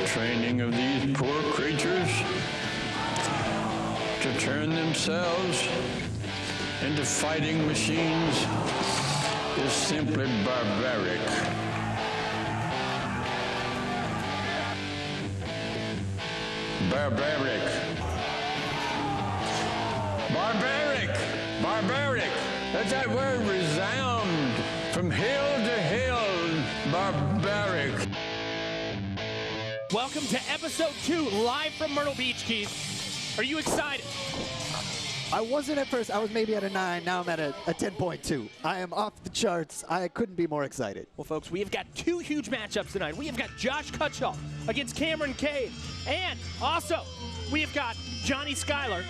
training of these poor creatures to turn themselves into fighting machines is simply barbaric. Barbaric. Barbaric. Barbaric. Let that word resound from hill to hill. Barbaric. Welcome to episode 2, live from Myrtle Beach, Keith. Are you excited? I wasn't at first. I was maybe at a 9. Now I'm at a 10.2. I am off the charts. I couldn't be more excited. Well, folks, we have got 2 huge matchups tonight. We have got Josh Cutshall against Cameron Cade. And also, we have got John Schuyler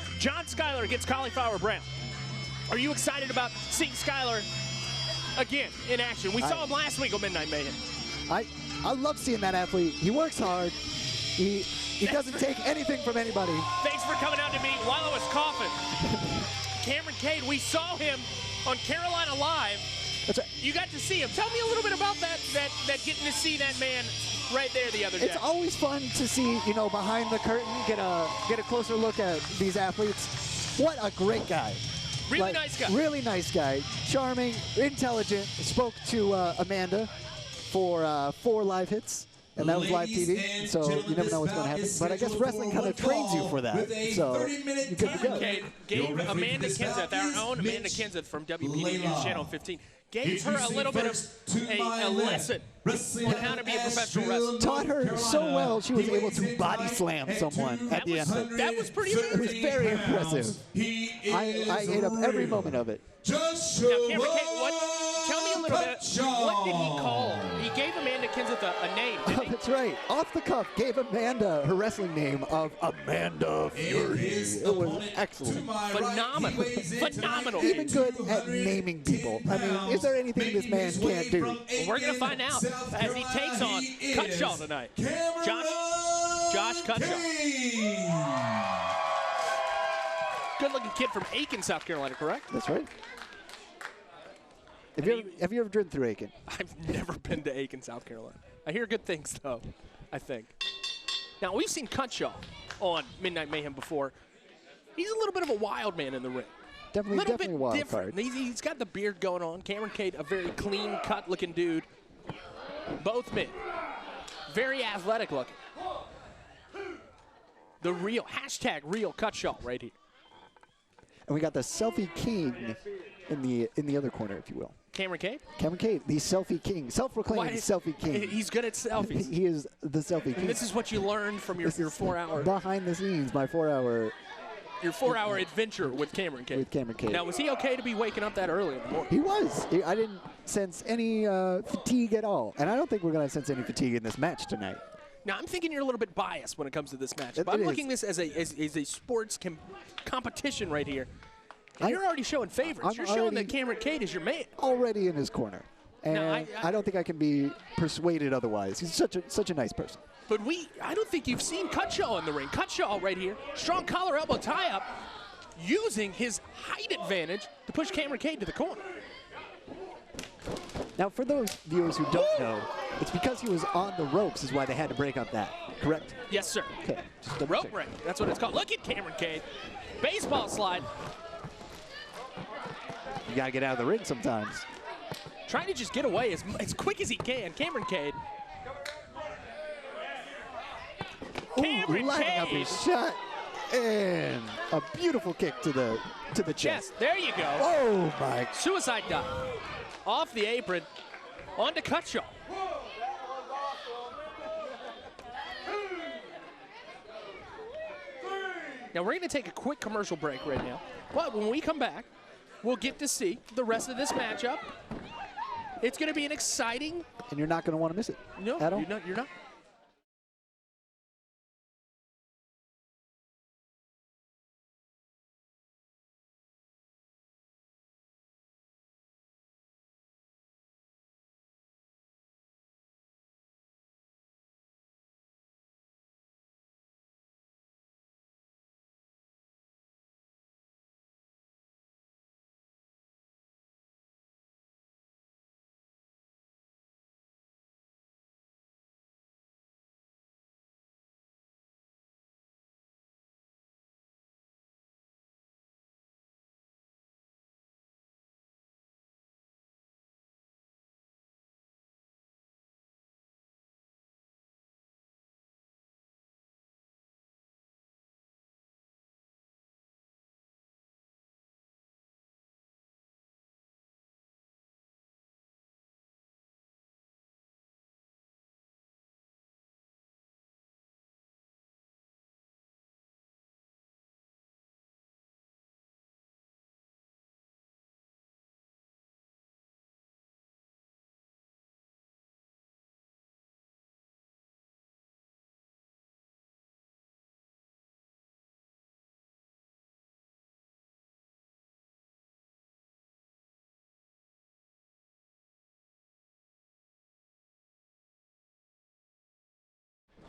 against Cauliflower Brown. Are you excited about seeing Schuyler again in action? We saw him last week on Midnight Mayhem. I love seeing that athlete. He works hard. He doesn't take anything from anybody. Thanks for coming out to me while I was coughing. Cameron Cade, we saw him on Carolina Live. That's right. You got to see him. Tell me a little bit about that getting to see that man right there the other day. It's always fun to see, behind the curtain, get a closer look at these athletes. What a great guy. Really nice guy. Really nice guy. Charming, intelligent. Spoke to Amanda for 4 live hits. And that was live TV, so you never know what's going to happen. But I guess wrestling kind of trains you for that. So you're good to go. Gave Amanda Kenseth, our own Amanda Kenseth from WPD News Channel 15, gave her a little bit of a lesson on how to be a professional wrestler. Taught her so well, she was able to body slam someone at the end. That was pretty amazing. It was very impressive. I ate up every moment of it. Now, Cameron Cade, tell me a little bit, what did he call? He gave Amanda Kenseth a name, didn't he? That's right. Off the cuff, gave Amanda her wrestling name of Amanda Fury. It was excellent. Phenomenal. Phenomenal. Even good at naming people. I mean, is there anything this man can't do? Well, we're going to find out as he takes on Cutshall tonight. Josh Cutshall. Good-looking kid from Aiken, South Carolina, correct? That's right. Have you ever driven through Aiken? I've never been to Aiken, South Carolina. I hear good things, though, I think. Now, we've seen Cutshall on Midnight Mayhem before. He's a little bit of a wild man in the ring. Definitely a wild card. He's got the beard going on. Cameron Cade, a very clean-cut looking dude. Both men. Very athletic looking. The real, #real Cutshall right here. And we got the selfie king in the other corner, if you will. Cameron Cade? Cameron Cade, the selfie king, self-proclaimed selfie king. He's good at selfies. He is the selfie king. And this is what you learned from your 4-hour behind the scenes, my 4-hour. Your 4-hour adventure with Cameron Cade. With Cameron Cade. Now, was he okay to be waking up that early in the morning? He was. I didn't sense any fatigue at all, and I don't think we're going to sense any fatigue in this match tonight. Now, I'm thinking you're a little bit biased when it comes to this match. But I'm looking at this as a sports competition right here. And you're already showing favorites. You're showing that Cameron Cade is your man. Already in his corner. And now, I don't think I can be persuaded otherwise. He's such a nice person. But I don't think you've seen Cutshall in the ring. Cutshall right here, strong collar elbow tie-up, using his height advantage to push Cameron Cade to the corner. Now, for those viewers who don't know, it's because he was on the ropes is why they had to break up that, correct? Yes, sir. Okay. Just rope break. That's what it's called. Look at Cameron Cade. Baseball slide. You got to get out of the ring sometimes. Trying to just get away as quick as he can. Cameron Cade. Lining up his shot. And a beautiful kick to the chest. Yes, there you go. Oh, my. Suicide dive. Off the apron. On to Cutshall. Now, we're going to take a quick commercial break right now. But when we come back, we'll get to see the rest of this matchup. It's going to be an exciting... And you're not going to want to miss it. No, at all. You're not.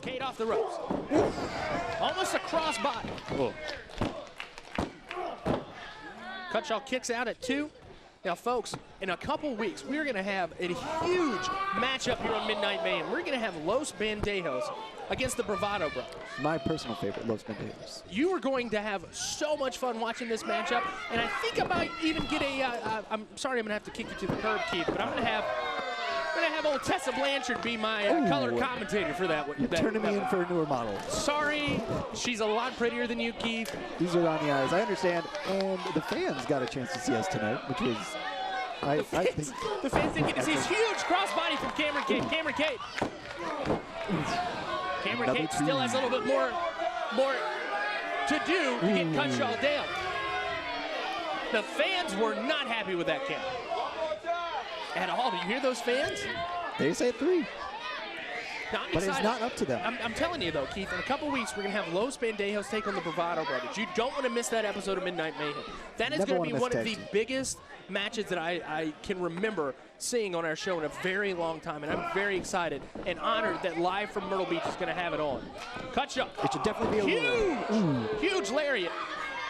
Cade off the ropes. Almost a crossbody. Cutshaw kicks out at 2. Now, folks, in a couple weeks, we're going to have a huge matchup here on Midnight Mayhem. We're going to have Los Bandejos against the Bravado Brothers. My personal favorite, Los Bandejos. You are going to have so much fun watching this matchup, and I think I might even get I'm sorry I'm going to have to kick you to the curb, Keith, but I'm going to have old Tessa Blanchard be my color commentator for that one. You're turning me in for a newer model. Sorry, she's a lot prettier than you, Keith. These are on the eyes. I understand. And the fans got a chance to see us tonight, which was, I think. The fans didn't get to see this huge crossbody from Cameron Cade. Cameron Cade still has a little bit more to do to get Cutshaw down. The fans were not happy with that count at all. Do you hear those fans? They say 3. Now, I'm but excited. it's not up to them. I'm telling you, though, Keith, in a couple weeks, we're going to have Los Bandejos take on the Bravado Brothers. You don't want to miss that episode of Midnight Mayhem. That is going to be one of the biggest matches that I can remember seeing on our show in a very long time, and I'm very excited and honored that Live from Myrtle Beach is going to have it on. Cutshaw. It should definitely be a huge lariat.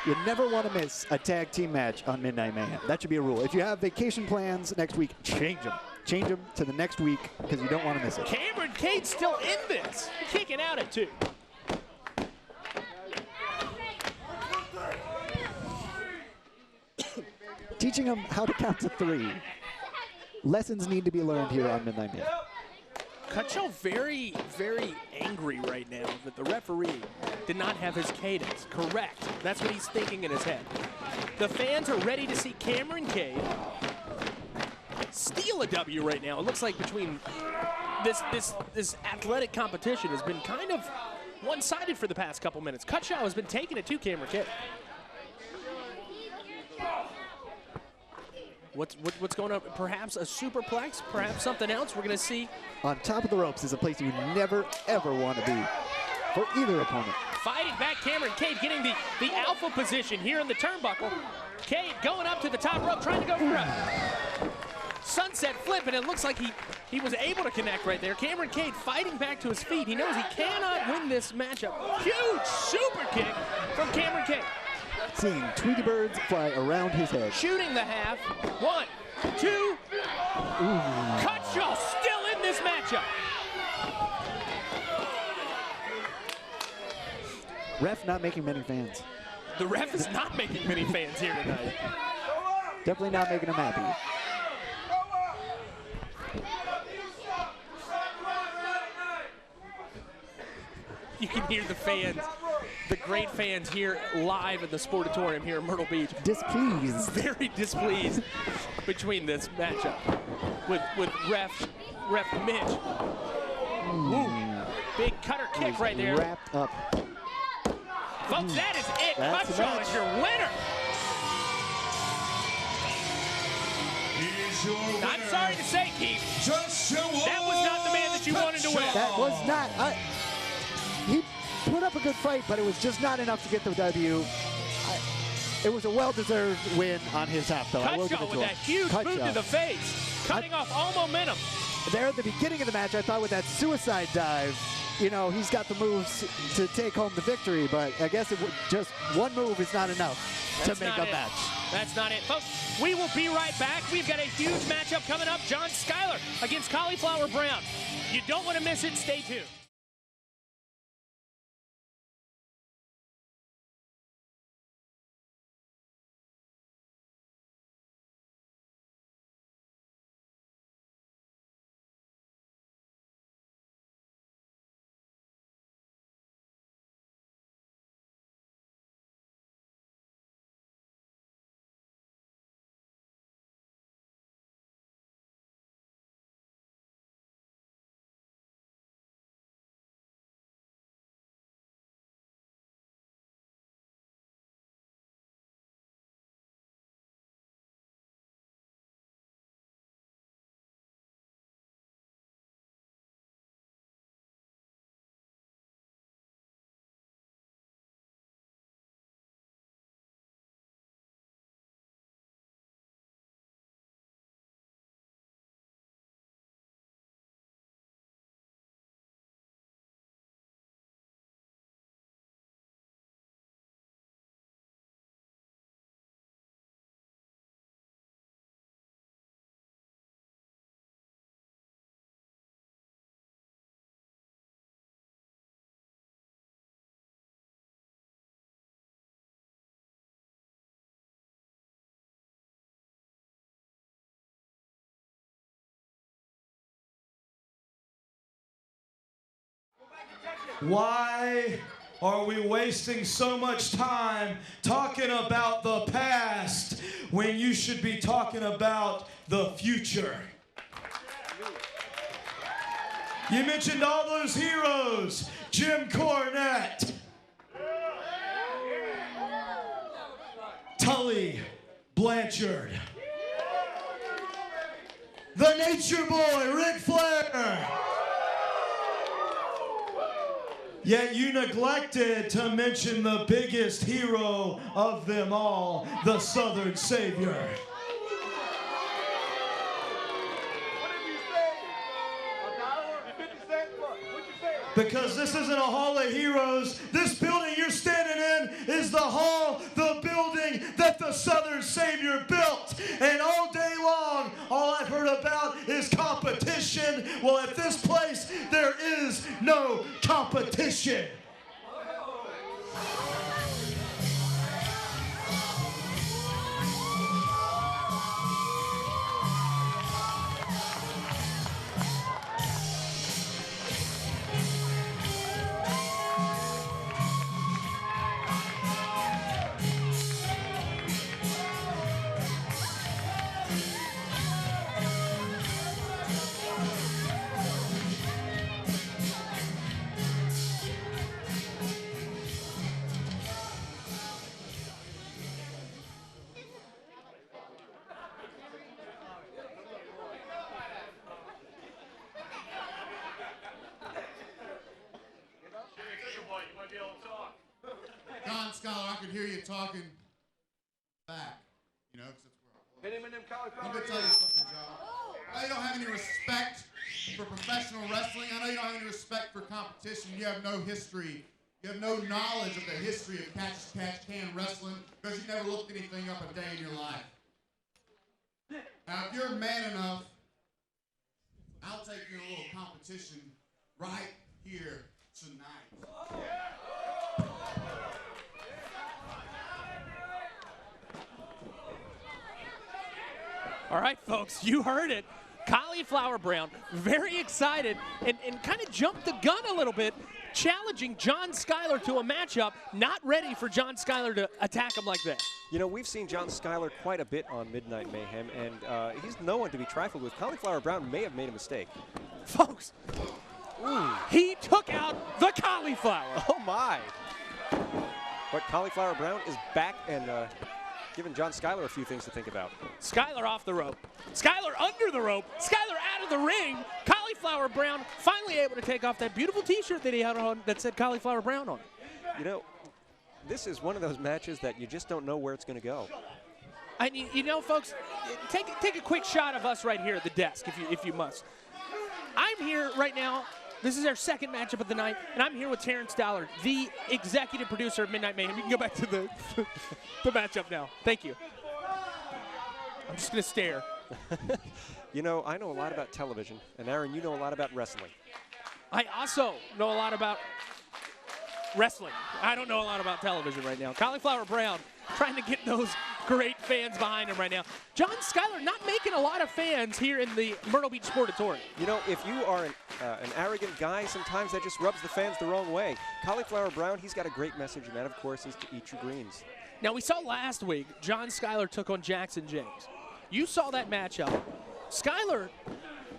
You never want to miss a tag team match on Midnight Mayhem. That should be a rule. If you have vacation plans next week, change them. Change them to the next week because you don't want to miss it. Cameron Cade's still in this, kicking out at 2. Teaching them how to count to 3. Lessons need to be learned here on Midnight Mayhem. Cutshaw very, very angry right now that the referee did not have his cadence correct. That's what he's thinking in his head. The fans are ready to see Cameron Cade steal a W right now. It looks like between this athletic competition has been kind of one-sided for the past couple minutes. Cutshaw has been taking it to Cameron Cade. What's going on? Perhaps a superplex, perhaps something else we're going to see. On top of the ropes is a place you never, ever want to be for either opponent. Fighting back, Cameron Cade getting the alpha position here in the turnbuckle. Cade going up to the top rope, trying to go for a sunset flip, and it looks like he was able to connect right there. Cameron Cade fighting back to his feet. He knows he cannot win this matchup. Huge super kick from Cameron Cade. Seeing Tweety birds fly around his head. Shooting the half. 1, 2. Cutshaw still in this matchup. Ref not making many fans. The ref is not making many fans here tonight. Definitely not making them happy. You can hear the fans, the great fans here live at the Sportatorium here in Myrtle Beach. Displeased. Very displeased between this matchup with ref Mitch. Ooh, big cutter kick right there. Wrapped up. Folks, that is it. Cutshaw is your winner. I'm sorry to say, Keith, that was not the man that you wanted to win. That was not. He put up a good fight, but it was just not enough to get the W. It was a well-deserved win on his half, though. Cutshaw with that huge boot to the face, cutting off all momentum. There at the beginning of the match, I thought with that suicide dive, you know, he's got the moves to take home the victory, but I guess just one move is not enough to make a match. That's not it. Folks, we will be right back. We've got a huge matchup coming up. John Schuyler against Cauliflower Brown. You don't want to miss it. Stay tuned. Why are we wasting so much time talking about the past when you should be talking about the future? You mentioned all those heroes, Jim Cornette, Tully Blanchard, the Nature Boy, Ric Flair. Yet you neglected to mention the biggest hero of them all, the Southern Savior. Because this isn't a hall of heroes. This building you're standing in is the hall, the building that the Southern Savior built. And all day long, all I've heard about is competition. Well, at this place, there is no competition. John Scholar, I could hear you talking back, you know, because that's where I was. I'm going to tell you something, John. I know you don't have any respect for professional wrestling. I know you don't have any respect for competition. You have no history. You have no knowledge of the history of catch-can wrestling because you never looked anything up a day in your life. Now, if you're man enough, I'll take you in a little competition right here tonight. All right, folks, you heard it. Cauliflower Brown, very excited and kind of jumped the gun a little bit, challenging John Schuyler to a matchup, not ready for John Schuyler to attack him like that. You know, we've seen John Schuyler quite a bit on Midnight Mayhem, and he's no one to be trifled with. Cauliflower Brown may have made a mistake. Folks, he took out the cauliflower. Oh, my. But Cauliflower Brown is back and giving John Schuyler a few things to think about. Schuyler off the rope. Schuyler under the rope. Schuyler out of the ring. Cauliflower Brown finally able to take off that beautiful T-shirt that he had on that said Cauliflower Brown on it. You know, this is one of those matches that you just don't know where it's going to go. I mean, you know, folks, take a quick shot of us right here at the desk, if you must. I'm here right now. This is our second matchup of the night, and I'm here with Terrence Dallard, the executive producer of Midnight Mayhem. You can go back to the matchup now. Thank you. I'm just going to stare. You know, I know a lot about television, and Aaron, you know a lot about wrestling. I also know a lot about wrestling. I don't know a lot about television right now. Cauliflower Brown trying to get those great fans behind him right now. John Schuyler not making a lot of fans here in the Myrtle Beach Sportatorium. You know, if you are an arrogant guy, sometimes that just rubs the fans the wrong way. Cauliflower Brown, he's got a great message, and that, of course, is to eat your greens. Now, we saw last week, John Schuyler took on Jackson James. You saw that matchup. Schuyler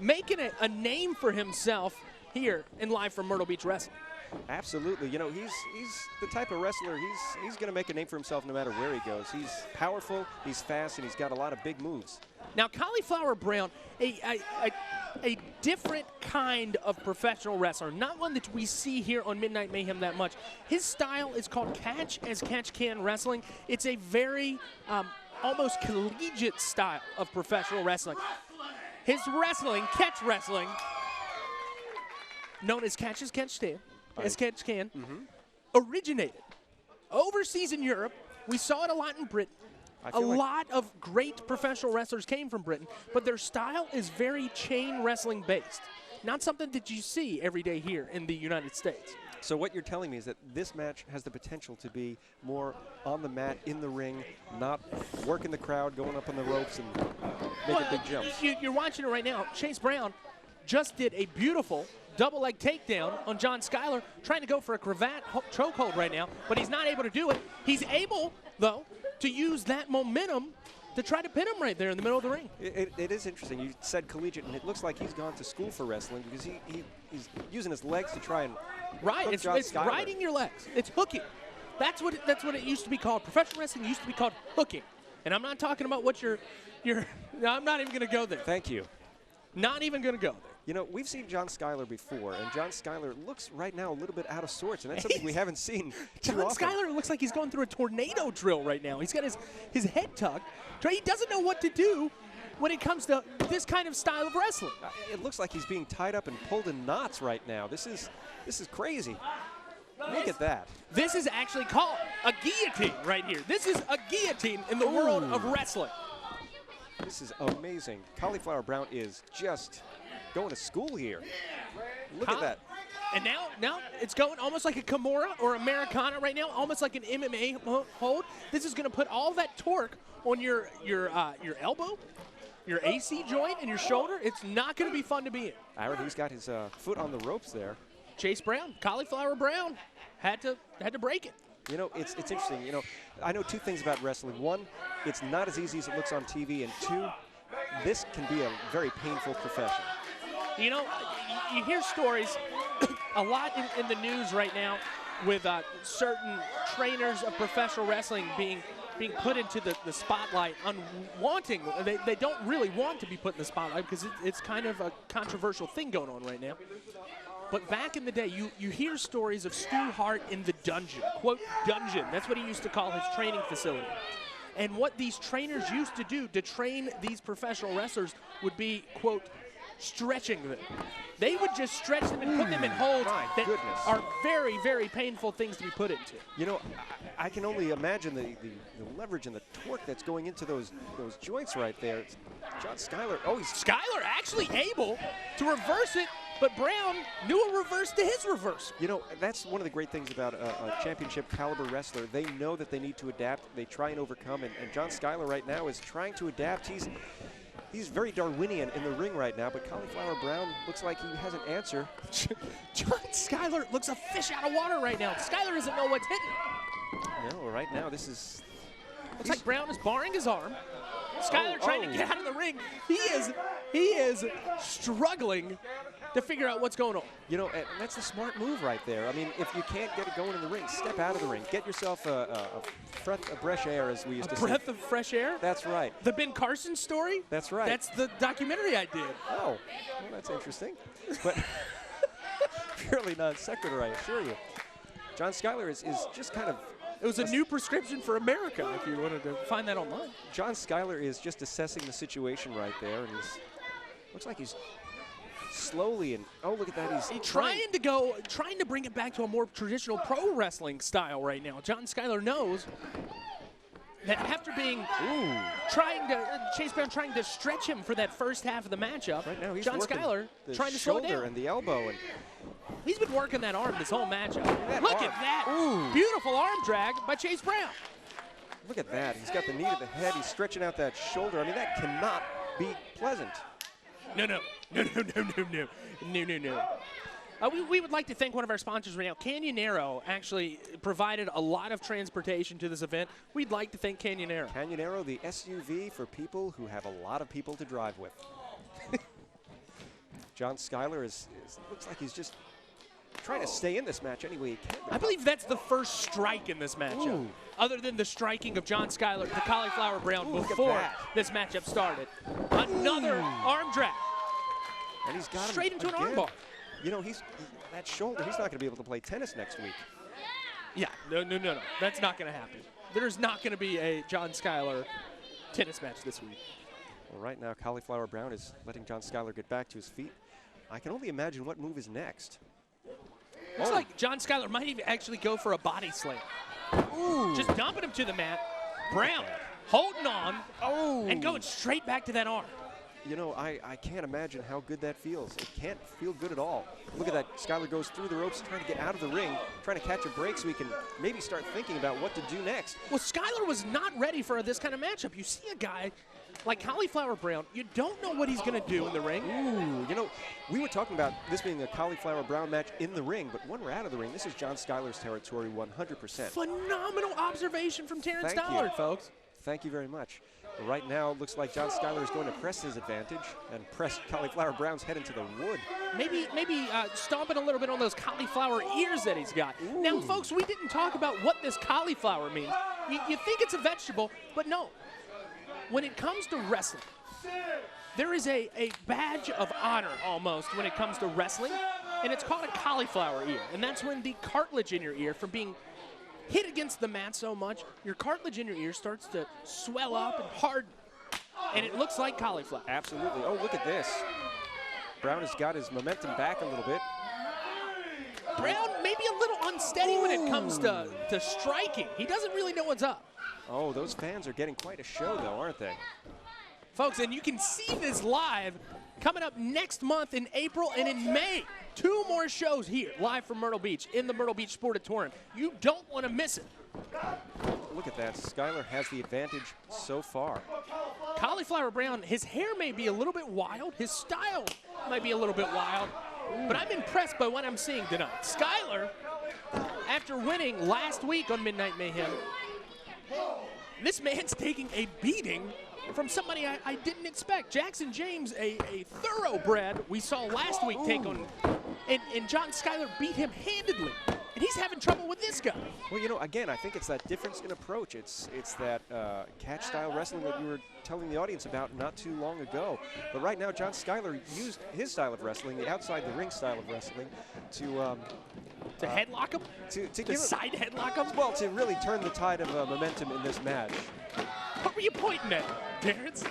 making a name for himself here in Live from Myrtle Beach Wrestling. Absolutely. You know, he's the type of wrestler, he's going to make a name for himself no matter where he goes. He's powerful, he's fast, and he's got a lot of big moves. Now, Cauliflower Brown, a different kind of professional wrestler, not one that we see here on Midnight Mayhem that much. His style is called catch-as-catch-can wrestling. It's a very almost collegiate style of professional wrestling. His wrestling, catch wrestling, known as catch-as-catch-can, originated overseas in Europe. We saw it a lot in Britain. A lot of great professional wrestlers came from Britain, but their style is very chain wrestling based. Not something that you see every day here in the United States. So what you're telling me is that this match has the potential to be more on the mat, in the ring, not working the crowd, going up on the ropes and making big jumps. You're watching it right now. Chase Brown just did a beautiful double leg takedown on John Skyler, trying to go for a cravat chokehold right now, but he's not able to do it. He's able, though, to use that momentum to try to pin him right there in the middle of the ring. It is interesting. You said collegiate, and it looks like he's gone to school for wrestling because he's using his legs to try and Right, it's riding your legs. It's hooking. That's what it used to be called. Professional wrestling used to be called hooking. And I'm not talking about what you're no, I'm not even going to go there. Thank you. Not even going to go there. You know, we've seen John Skyler before, and John Skyler looks right now a little bit out of sorts, and that's something we haven't seen too John often. Skyler looks like he's going through a tornado drill right now. He's got his head tucked. He doesn't know what to do when it comes to this kind of style of wrestling. It looks like he's being tied up and pulled in knots right now. This is crazy. Look at that. This is actually called a guillotine right here. This is a guillotine in the world of wrestling. This is amazing. Cauliflower Brown is just going to school here. Look at that. And now it's going almost like a Kimura or Americana right now, almost like an MMA hold. This is going to put all that torque on your elbow, your AC joint, and your shoulder. It's not going to be fun to be in. Aaron, he's got his foot on the ropes there. Chase Brown, Cauliflower Brown, had to break it. You know, it's interesting. You know, I know two things about wrestling. One, it's not as easy as it looks on TV, and two, this can be a very painful profession. You know, you hear stories a lot in the news right now with certain trainers of professional wrestling being put into the spotlight unwanting. They don't really want to be put in the spotlight because it's kind of a controversial thing going on right now. But back in the day, you hear stories of Stu Hart in the dungeon, quote, dungeon. That's what he used to call his training facility. And what these trainers used to do to train these professional wrestlers would be, quote, stretching them. They would just stretch them and put them in holds that are very, very painful things to be put into. You know, I can only imagine the leverage and the torque that's going into those joints right there. John Skyler, Skyler actually able to reverse it, but Brown knew a reverse to his reverse. You know, that's one of the great things about a championship caliber wrestler. They know that they need to adapt. They try and overcome, and John Skyler right now is trying to adapt. He's very Darwinian in the ring right now, but Cauliflower Brown looks like he has an answer. John Skyler looks a fish out of water right now. Skyler doesn't know what's hitting. No, right now this is... Looks like Brown is barring his arm. Skyler trying to get out of the ring. He is struggling to figure out what's going on. You know, and that's the smart move right there. I mean, if you can't get it going in the ring, step out of the ring. Get yourself a breath of fresh air, as we used to say. A breath of fresh air? That's right. The Ben Carson story? That's right. That's the documentary I did. Oh, well, that's interesting. But purely non sequitur, I assure you. John Skyler is just kind of... It was a new prescription for America, if you wanted to find that online. John Skyler is just assessing the situation right there, and looks like he's slowly and look at that, he's trying to bring it back to a more traditional pro wrestling style right now. John Skyler knows that after being Chase Brown trying to stretch him for that first half of the matchup, right now he's John Skyler trying to slow it down. And the elbow, and he's been working that arm this whole matchup. Look at that. Ooh. Beautiful arm drag by Chase Brown. Look at that. He's got the knee to the head. He's stretching out that shoulder. I mean, that cannot be pleasant. No. We would like to thank one of our sponsors right now. Canyonero actually provided a lot of transportation to this event. We'd like to thank Canyonero. Canyonero, the SUV for people who have a lot of people to drive with. John Skyler looks like he's just trying to stay in this match any way he can. I believe that's the first strike in this matchup, other than the striking of John Skyler to Cauliflower Brown before this matchup started. Another arm drag. And he's got straight him into again. an armbar. You know, that shoulder, he's not going to be able to play tennis next week. Yeah, no. That's not going to happen. There's not going to be a John Skyler tennis match this week. Well, right now, Cauliflower Brown is letting John Skyler get back to his feet. I can only imagine what move is next. Looks like John Skyler might even actually go for a body slam. Ooh. Just dumping him to the mat. Brown holding on and going straight back to that arm. You know, I can't imagine how good that feels. It can't feel good at all. Look at that. Skyler goes through the ropes, trying to get out of the ring, trying to catch a break so he can maybe start thinking about what to do next. Well, Skyler was not ready for this kind of matchup. You see a guy like Cauliflower Brown, you don't know what he's going to do in the ring. Ooh, you know, we were talking about this being a Cauliflower Brown match in the ring, but when we're out of the ring, this is John Schuyler's territory 100%. Phenomenal observation from Terrence Thank Dollard, you. folks. Thank you very much. Right now, it looks like John Schuyler is going to press his advantage and press Cauliflower Brown's head into the wood. Maybe stomping a little bit on those cauliflower ears that he's got. Ooh. Now, folks, we didn't talk about what this cauliflower means. You think it's a vegetable, but no. When it comes to wrestling, there is a badge of honor almost when it comes to wrestling, and it's called a cauliflower ear. And that's when the cartilage in your ear, from being hit against the mat so much, your cartilage in your ear starts to swell up and harden, and it looks like cauliflower. Absolutely. Oh, look at this. Brown has got his momentum back a little bit. Brown maybe a little unsteady when it comes to striking. He doesn't really know what's up. Oh, those fans are getting quite a show, though, aren't they? Folks, and you can see this live coming up next month in April and in May. 2 more shows here, live from Myrtle Beach, in the Myrtle Beach Sportatorium. You don't want to miss it. Look at that. Schuyler has the advantage so far. Cauliflower Brown, his hair may be a little bit wild. His style might be a little bit wild. But I'm impressed by what I'm seeing tonight. Schuyler, after winning last week on Midnight Mayhem, this man's taking a beating from somebody I didn't expect. Jackson James, a thoroughbred we saw last week take on, and John Schuyler beat him handedly. And he's having trouble with this guy. Well, you know, again, I think it's that difference in approach. It's that catch-style wrestling that you were telling the audience about not too long ago. But right now, John Schuyler used his style of wrestling, the outside-the-ring style of wrestling, to headlock him? To give side headlock him? Well, to really turn the tide of momentum in this match. What were you pointing at, Terrence?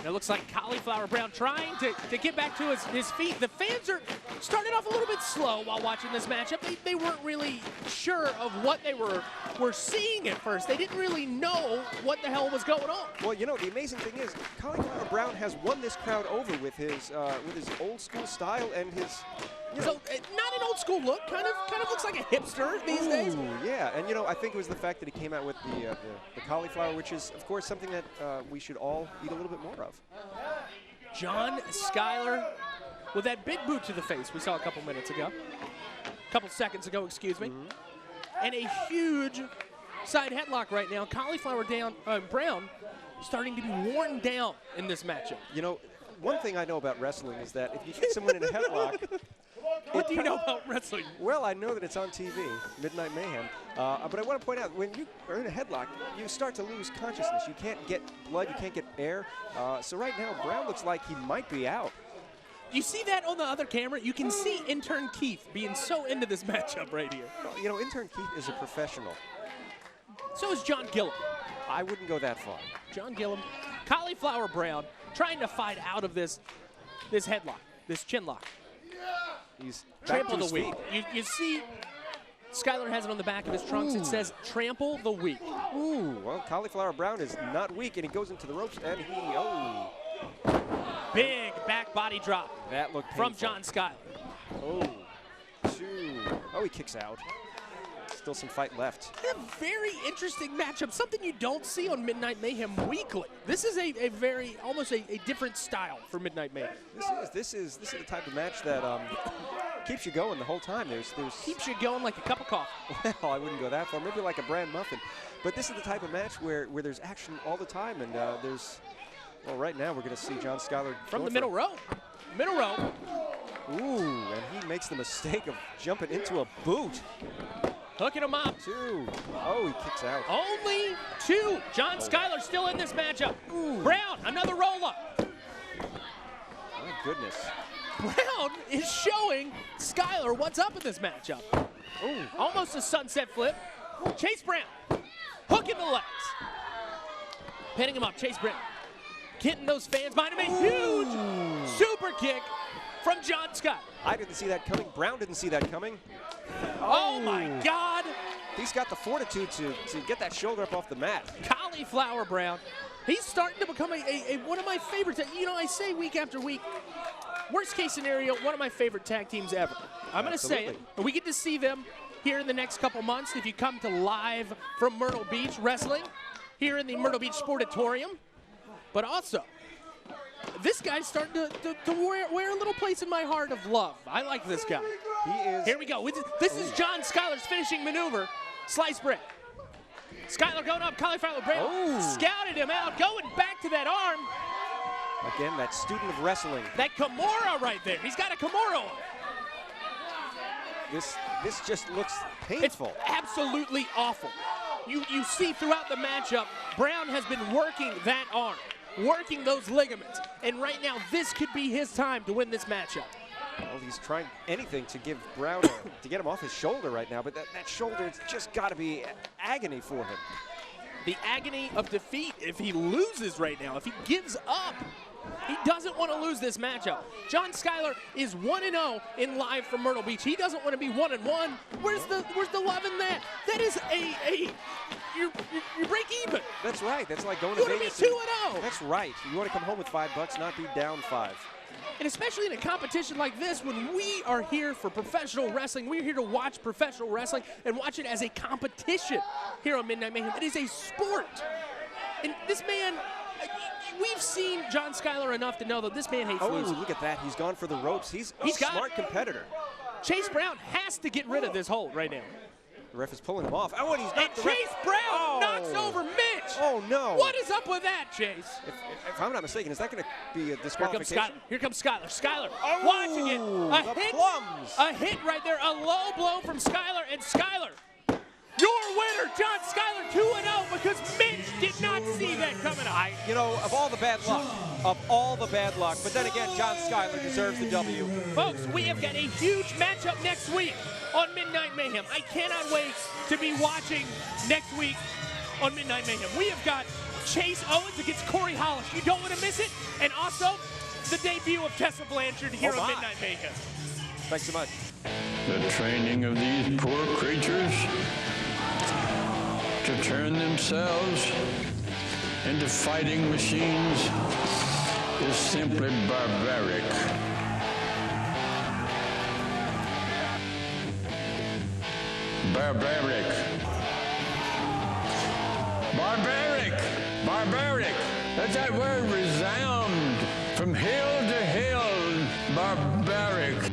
It looks like Cauliflower Brown trying to get back to his feet. The fans are starting off a little bit slow while watching this matchup. They weren't really sure of what they were seeing at first. They didn't really know what the hell was going on. Well, you know, the amazing thing is Cauliflower Brown has won this crowd over with his old school style and his. So not an old school look. Kind of looks like a hipster these days. Yeah, and you know, I think it was the fact that he came out with the cauliflower, which is of course something that we should all eat a little bit more of. John Schuyler with that big boot to the face we saw a couple seconds ago, excuse me, and a huge side headlock right now. Cauliflower Brown starting to be worn down in this matchup. You know, one thing I know about wrestling is that if you get someone in a headlock. What do you know about wrestling? Well, I know that it's on TV, Midnight Mayhem. But I want to point out, when you are in a headlock, you start to lose consciousness. You can't get blood, you can't get air. So right now, Brown looks like he might be out. You see that on the other camera? You can see intern Keith being so into this matchup right here. Well, you know, intern Keith is a professional. So is John Gillum. I wouldn't go that far. John Gillum, Cauliflower Brown, trying to fight out of this headlock, this chin lock. He's trample the weak. You see, Schuyler has it on the back of his trunks. It says, trample the weak. Ooh, well, Cauliflower Brown is not weak, and he goes into the ropes, and Big back body drop. That looked from painful. John Schuyler. He kicks out. Still some fight left. A very interesting matchup, something you don't see on Midnight Mayhem weekly. This is almost a different style for Midnight Mayhem. This is the type of match that keeps you going the whole time. There's keeps you going like a cup of coffee. Well, I wouldn't go that far. Maybe like a bran muffin. But this is the type of match where there's action all the time, and well, right now we're going to see John Schuyler from the middle row. Middle row. Ooh, and he makes the mistake of jumping into a boot. Hooking him up. 2. Oh, he kicks out. Only 2. John Schuyler still in this matchup. Ooh. Brown, another roll-up. My goodness. Brown is showing Schuyler what's up in this matchup. Ooh. Almost a sunset flip. Chase Brown, hooking the legs. Pinning him up, Chase Brown. Getting those fans behind him. A huge super kick from John Schuyler. I didn't see that coming. Brown didn't see that coming. Oh my God. He's got the fortitude to get that shoulder up off the mat. Cauliflower Brown. He's starting to become one of my favorites. You know, I say week after week, worst case scenario, one of my favorite tag teams ever. I'm going to say it. We get to see them here in the next couple months. If you come to live from Myrtle Beach Wrestling, here in the Myrtle Beach Sportatorium. But also, this guy's starting to wear a little place in my heart of love. I like this guy. He is. Here we go. This is John Schuyler's finishing maneuver. Slice bread. Schuyler going up, cauliflower bread. Scouted him out, going back to that arm. Again, that student of wrestling. That Kimura right there. He's got a Kimura on. This just looks painful. It's absolutely awful. You see throughout the matchup, Brown has been working that arm, working those ligaments. And right now, this could be his time to win this matchup. Well, he's trying anything to give Brown to get him off his shoulder right now, but that shoulder, it's just got to be agony for him. The agony of defeat if he loses right now, if he gives up. He doesn't want to lose this matchup. John Schuyler is 1-0 in live from Myrtle Beach. He doesn't want to be 1-1. Where's the love in that? That is you break even. That's right. That's like going to Vegas. You want to be 2-0. That's right. You want to come home with $5, not be down 5. And especially in a competition like this, when we are here for professional wrestling, we're here to watch professional wrestling and watch it as a competition here on Midnight Mayhem. It is a sport. And this man, we've seen John Schuyler enough to know that this man hates losing. Oh, look at that. He's gone for the ropes. He's a smart competitor. Chase Brown has to get rid of this hold right now. The ref is pulling him off. Oh, and he's not. Chase Brown knocks over Mitch. Oh, no. What is up with that, Chase? If I'm not mistaken, is that going to be a disqualification? Here comes Schuyler. Schuyler watching it. A hit right there. A low blow from Schuyler. And Schuyler, your winner, John Schuyler, 2-0 because Mitch did not see that coming up. You know, of all the bad luck, but then again, John Schuyler deserves the W. Folks, we have got a huge matchup next week on Midnight Mayhem. I cannot wait to be watching next week on Midnight Mayhem. We have got Chase Owens against Corey Hollis. You don't want to miss it. And also, the debut of Tessa Blanchard here on Midnight Mayhem. Thanks so much. The training of these poor creatures to turn themselves into fighting machines is simply barbaric. Barbaric. Barbaric. Barbaric. Let that word resound from hill to hill. Barbaric.